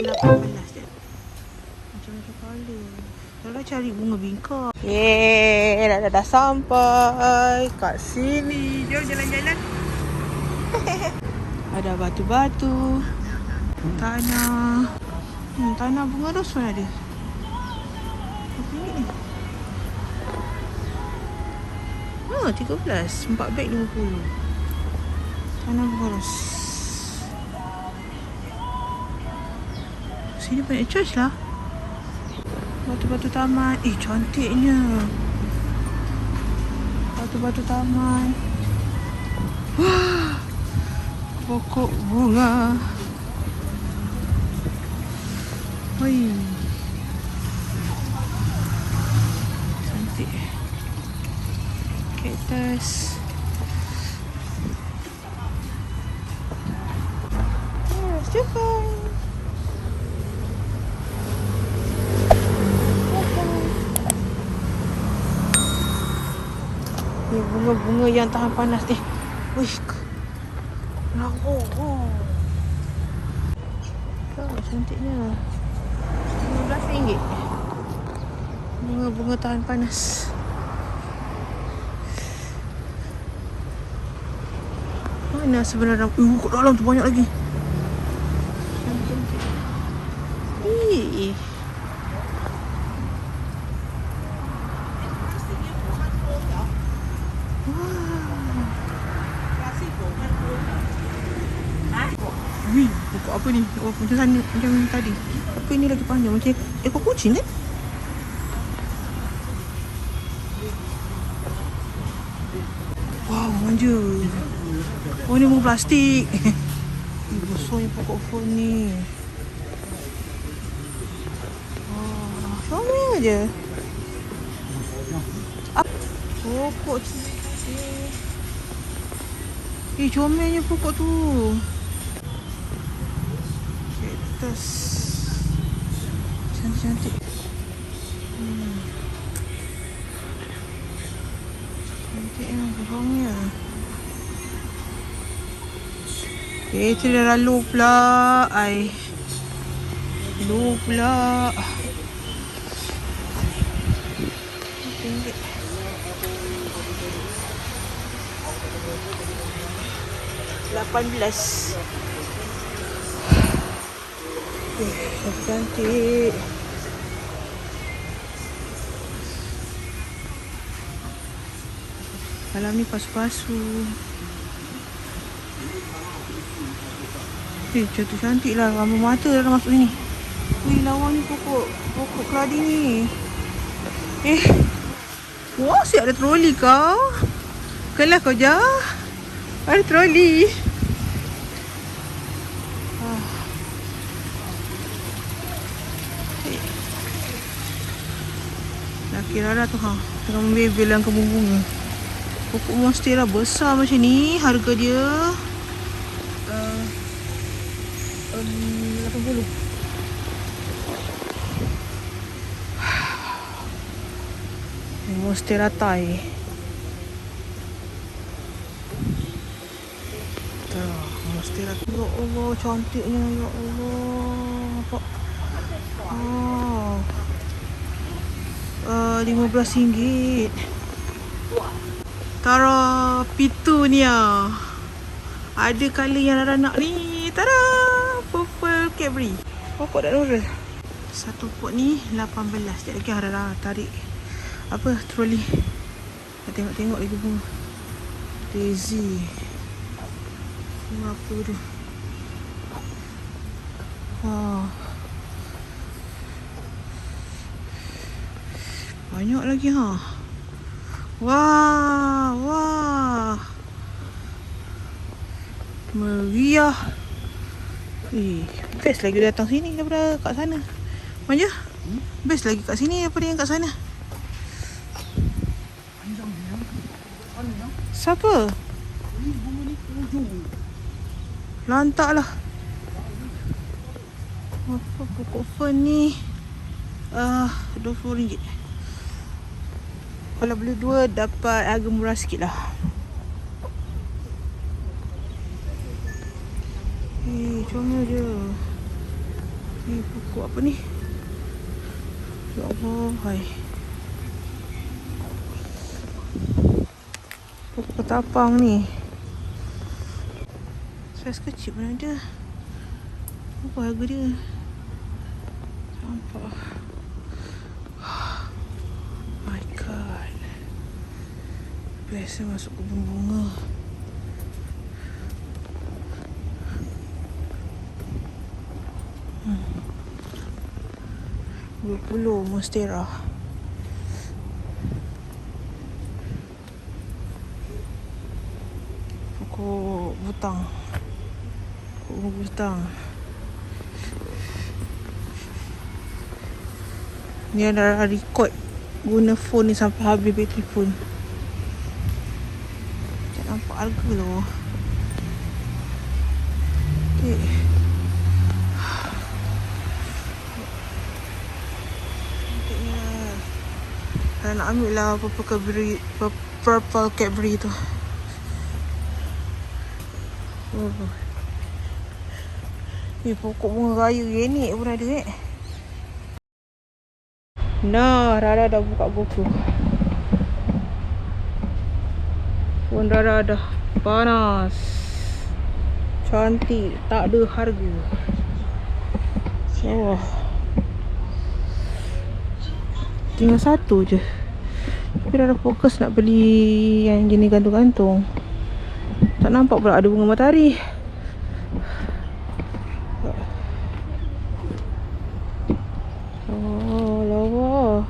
18 je. Macam-macam colour. Dah cari bunga bingkok. Yeay, dah sampai kat sini. Jom jalan-jalan. Ada batu-batu, tanah. Tanah bunga ros pun ada. Apa ni? 13. 4 beg 50. Tanah bunga ros. Sini banyak church lah. Batu-batu taman. Cantiknya. Batu-batu taman. Wah. Pokok bunga. Oi. Cantik. Cactus. Still fine. Ni bunga-bunga yang tahan panas ni. Wih. Cantiknya. RM15. Bunga-bunga tahan panas. Mana sebenarnya? Kat dalam tu banyak lagi. Cantik. Ih. Wih, pokok apa ni? Oh, macam sana, macam tadi. Tapi ni lagi panjang, macam ekor kucing kan? Wow, manja. Oh, ni bunga plastik. Besarnya pokok fern ni. Oh, comel je. Pokok comelnya pokok tu. Cactus. Cantik-cantik. Cantik yang burungnya. Itu dah lalu pula. Lalu pula. RM1. 18. Cantik. Malam ni pasu-pasu. Cantik lah. Ramai mata dah masuk sini. Wih, lawa ni pokok keladi ni. Wah, siap ada troli kau. Kelas kau je. Ada troli. Laki Rara tu tengah membebel yang bunga. Pokok monstera besar macam ni. Harga dia 80. Monstera Thai. Monstera. Ya Allah, cantiknya. Ya Allah. RM15. Tara Petunia. Ada colour yang Rara nak ni. Tara Purple Cadbury. Pokok dak nurul. Satu pot ni 18. Sekejap lagi Rara tarik troli. Kita tengok lagi bunga. Daisy. Bunga apa tu? Banyak lagi Wah. Meriah. Best lagi datang sini daripada kat sana. Manja? Best lagi kat sini daripada yang kat sana. Siapa? Lantak lah. Apa pokok fern ni? RM20. Kalau beli dua dapat harga murah sikit lah. Comel je. Ni pokok apa ni? Ya Allah, hai. Pokok ketapang ni. Saiz kecil pun ada. Apa harga dia? Nampak. My God. Biasa masuk kebun bunga. $20 monstera. Pokok butang. Pokok butang. Ni ada record guna phone ni sampai habis bateri phone. Tak nampak harga loh. Okay. Saya nak ambil lah purple Cadbury tu. Ni pokok bunga raya ni pun ada Nah, Rara dah buka buku. Pun Rara dah panas. Cantik, tak ada harga. Oh. Tinggal satu je. Tapi dah fokus nak beli yang jenis gantung-gantung. Tak nampak pula ada bunga matahari. Oh, lawa.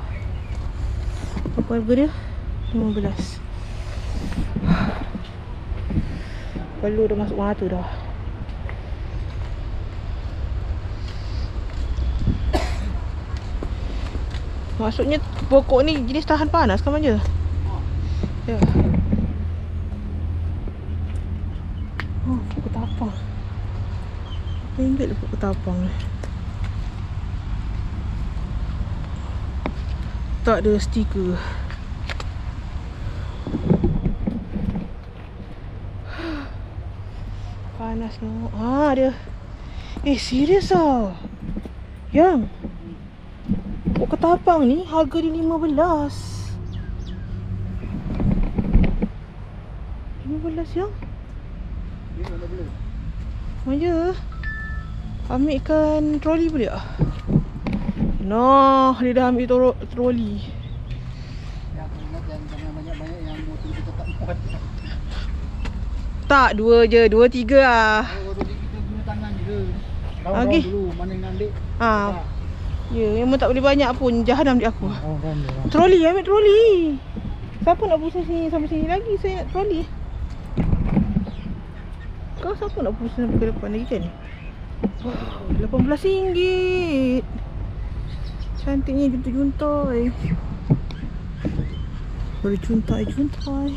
Apa harga dia? 15. Perlu dah masuk mata dah. Maksudnya pokok ni jenis tahan panas kan manja? Ya. Oh, pokok ketapang. RM1 lah pokok ketapang ni. Tak ada stiker. Panas no. Dia. Serius ah. Yang pokok ketapang ni harga dia 15. 15 yang. Manja. Ambilkan troli boleh tak? Nah, dia dah ambil troli. Jangan banyak-banyak yang motor kita tak muat. Tak, 2 je, 2, 3 lah. Jadi kita guna tangan je. Raun Okey. dulu mana yang nak ambil. Ya, memang tak boleh banyak pun. Jahan ambil aku. Raun. Troli, ambil troli. Siapa nak pusing sini sampai sini lagi? Saya nak troli. Kau siapa nak pusing sampai ke depan lagi kan? RM18. Cantiknya juntai-juntai. Berjuntai-juntai.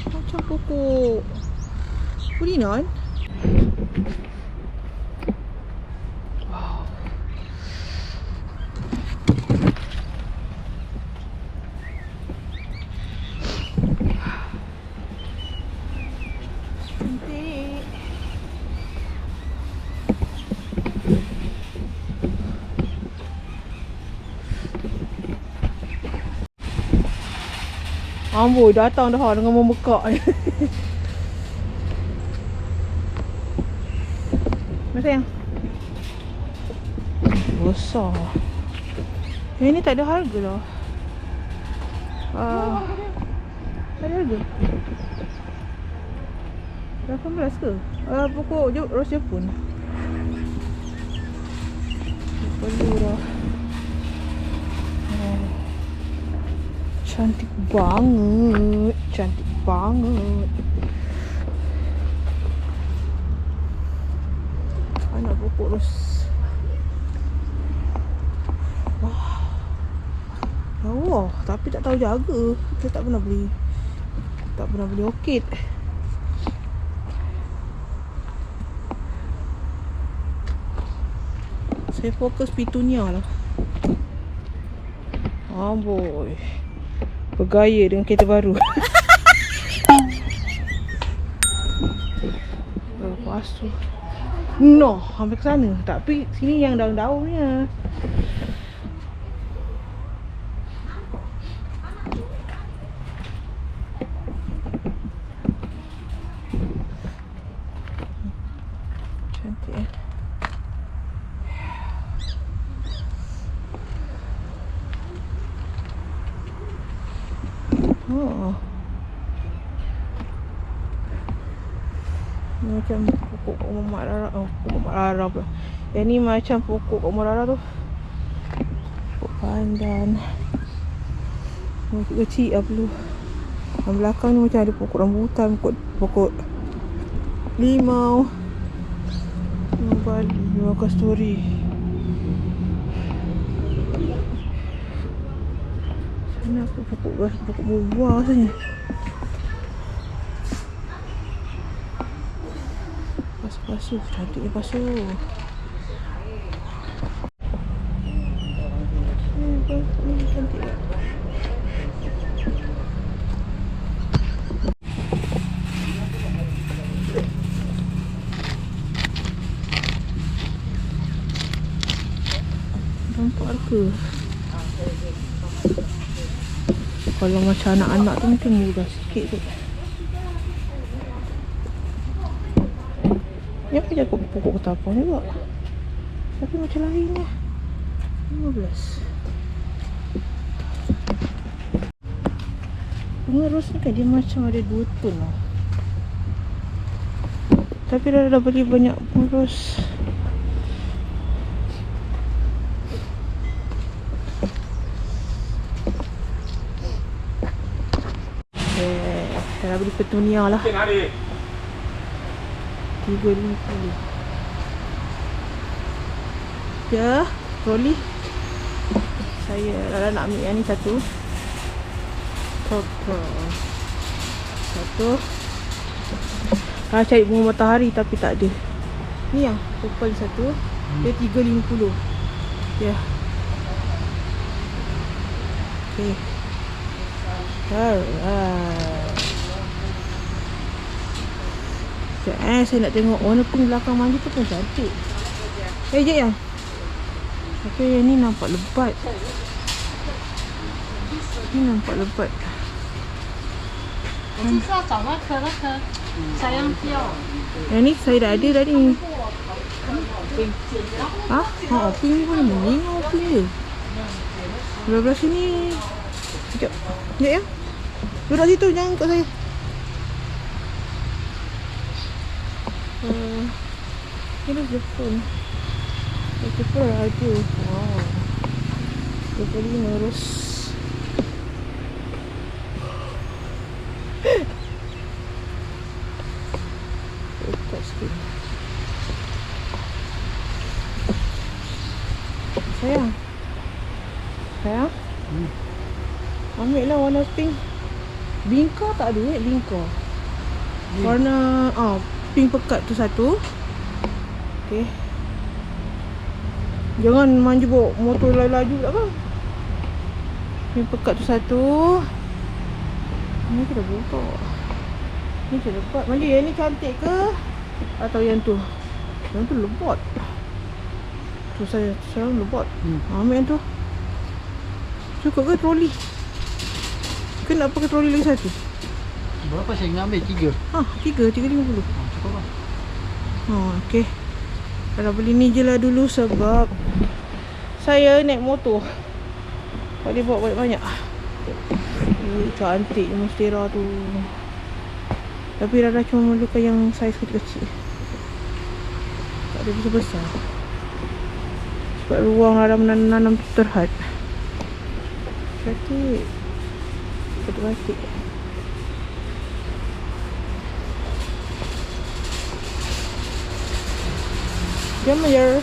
Macam pokok Pulinan. Wow. Cantik. Amboi, datang dah dengan membekak. Masa yang besar. Yang ni tak ada harga lah. Tak ada harga. 18 ke? Pokok ros Jepun. Perlu dah. Cantik banget. Cantik banget. Anak pokok ros. Wah. Wah, tapi tak tahu jaga. Kita tak pernah beli. Tak pernah beli orkid. Saya fokus petunia lah. Amboi. Bergaya dengan kereta baru. basuh. No, hampir ke sana. Tapi sini yang daun-daunnya. Cantik. Oh. Ni macam pokok Kak Mamat Rara. Oh, pokok Mak Rara pula. Yang ni macam pokok Kak Mamat Rara tu. Pokok pandan. Pokok kecil lah perlu. Yang belakang ni macam ada pokok rambutan, pokok limau. Limau Bali, limau kasturi. Sana apa pokok buah rasanya. Basuh, cantiknya basuh. Cantik tak? Nampak ke? Kalau macam anak-anak tu mungkin mudah sikit tu. Ni apa jaga pokok ketapang juga. Tapi macam lain lah. 15. Bunga ros ni kan dia macam ada 2 tone lah. Tapi dah beli banyak bunga ros. Dah beli petunia lah. 350. Ya, troli. Saya nak ambil yang ni satu. Satu. Cari bunga matahari tapi tak ada. Ni yang purple satu. Dia 350. Ya. Okey. Alright. Saya nak tengok warna pink belakang mandi tu pun cantik. Sekejap yang. Okey, yang ni nampak lebat. Ni nampak lebat. 我就是要找那颗sayang tiêu. Yang ni saya dah ada tadi. Ha? Ha, pink ni pun meningau pink dia. Belah sini. Sekejap. Sekejap ya. Duduk situ, jangan ikut saya. Ini Jepun. Jepun ada. Wow. 25 ros. Dekat sikit. Sayang. Sayang. Ambil lah warna pink. Bingka tak ada bingka. Warna pink pekat tu satu. Okey. Jangan manja bawa motor laju tak bang. Pink pekat tu satu. Ni kita buka. Ni je lebat. Mandi yang ni cantik ke? Atau yang tu? Yang tu lebat. Tu saya lebat. Ambil yang tu. Cukup ke troli? Kena pakai troli lagi satu? Berapa saya nak ambil? 3? 350. Cukup lah. Okey. Kalau beli ni je lah dulu sebab saya naik motor. Tak boleh bawa banyak-banyak. Cantik monstera tu. Tapi Rara cuma memerlukan yang saiz kecil-kecil. Tak ada besar-besar. Sebab ruang Rara menanam terhad. Cantik. Cantik. Jom aja.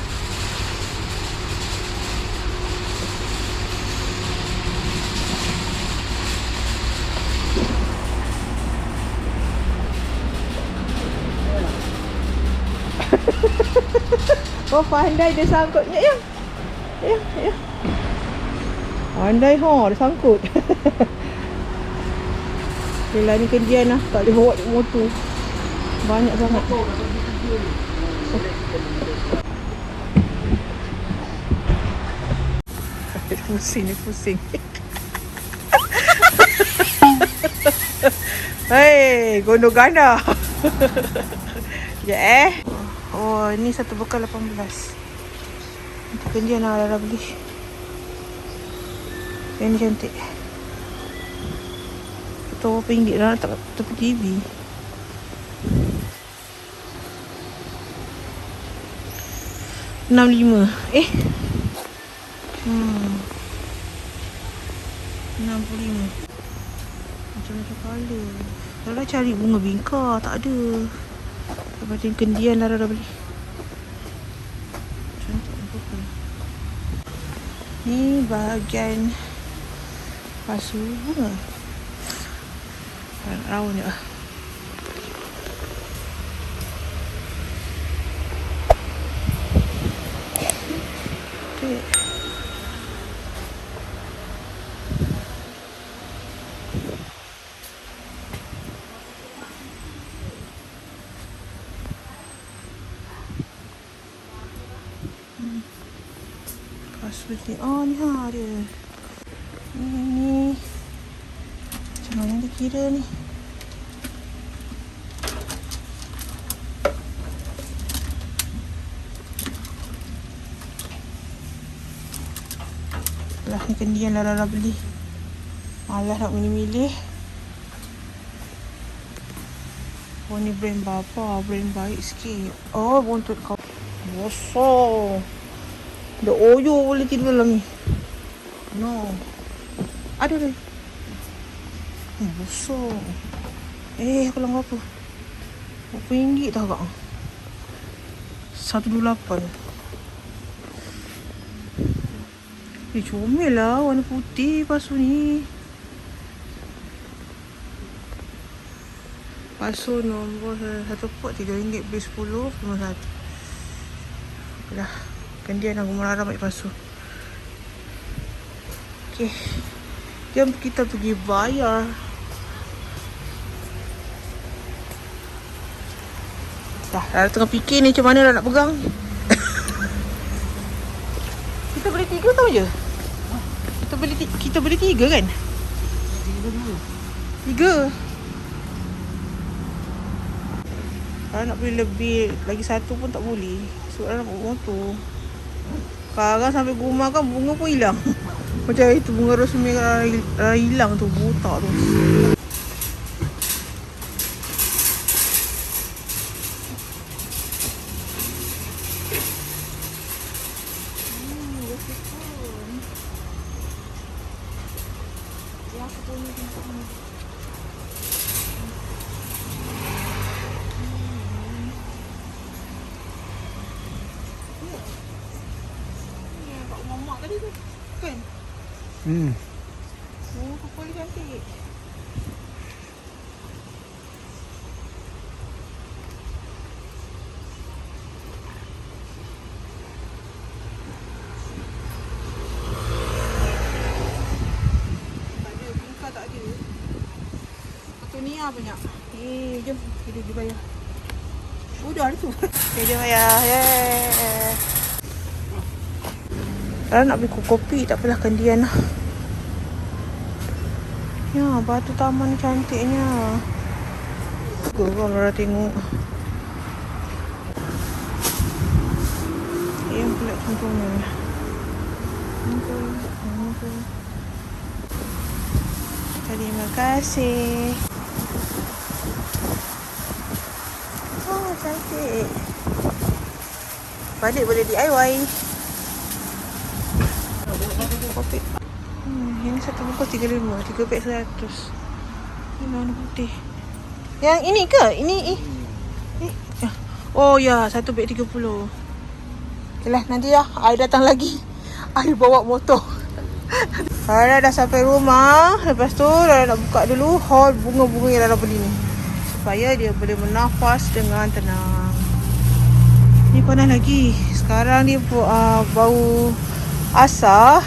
Oh, pandai dia sangkutnya ya. Ya. Pandai dia sangkut. Yelah ni kerjaan lah, tak boleh bawa motor. Banyak sangat. Pusing ni, pusing. Hei, gondok ganda. Ya Oh, ini satu bekal 18. Untuk dia nak Lara beli. Yang ni cantik. Tahu berapa ringgit dah tak tepi TV. RM65. 65. Macam-macam colour. Lara cari bunga bingka, tak ada. Lepas tu kendian Lara dah beli. Cantik purple. Ni bahagian pasu bunga. Raun je lah. Okay. Pasu ni. Oh ni dia. Ni. Macam mana dia kira ni? Lah ni kendian Lara beli. Malah nak milih-milih. Oh ni brand berapa? Brand baik sikit. Oh buntut kau. Bosor. Ada oyo boleh tidur dalam ni. No. Ada ni. Bosor. Aku langgar apa? Berapa ringgit tak kak? 128. Comel lah warna putih pasu ni. Pasu nombor 1 pot RM3 beli 10 cuma 1. Okeylah. Kendian aku melarang ambil pasu. Okey. Jom kita pergi bayar. Dah tengah fikir ni macam mana dah nak pegang. Kita beli 3 tau je. Kita beli 3 kan? 3. Kalau nak beli lebih lagi 1 pun tak boleh. Sebab nak bawa motor. Sekarang sampai rumah kan bunga pun hilang. Macam itu bunga rosmei hilang tu, botak tu. Tadi tu kan? Oh, purple ni cantik. Tak ada, bingka tak ada. Petunia banyak. Jom kita pergi bayar. Dah ada tu. Okay, jom bayar. Yeah. Kalau nak beli kopi tak apalah kendian lah. Ya, batu taman cantiknya. Kalau orang tengok. Yang pula contohnya. Terima kasih. Oh, cantik. Balik boleh DIY. Kopi. Ini satu bungkus 35, 3 beg 100. Ini warna putih. Yang ini ke? Ini oh ya, 1 beg 30. Okeylah, nanti ya I datang lagi. I bawa motor. Lara dah sampai rumah. Lepas tu Lara nak buka dulu haul bunga-bunga yang Lara beli ni, supaya dia boleh bernafas dengan tenang. Ni panas lagi. Sekarang dia bau asar.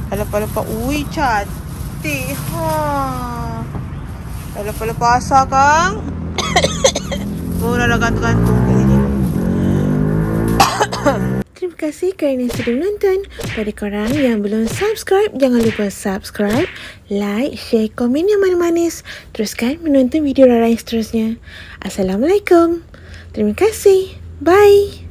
Lepas-lepas, ui cantik. Lepas-lepas asar kang. Oh, dah gantung-gantung kat sini. Terima kasih kerana sudah menonton. Pada korang yang belum subscribe, jangan lupa subscribe, like, share, komen yang manis-manis. Teruskan menonton video Rara yang seterusnya. Assalamualaikum. Terima kasih. Bye.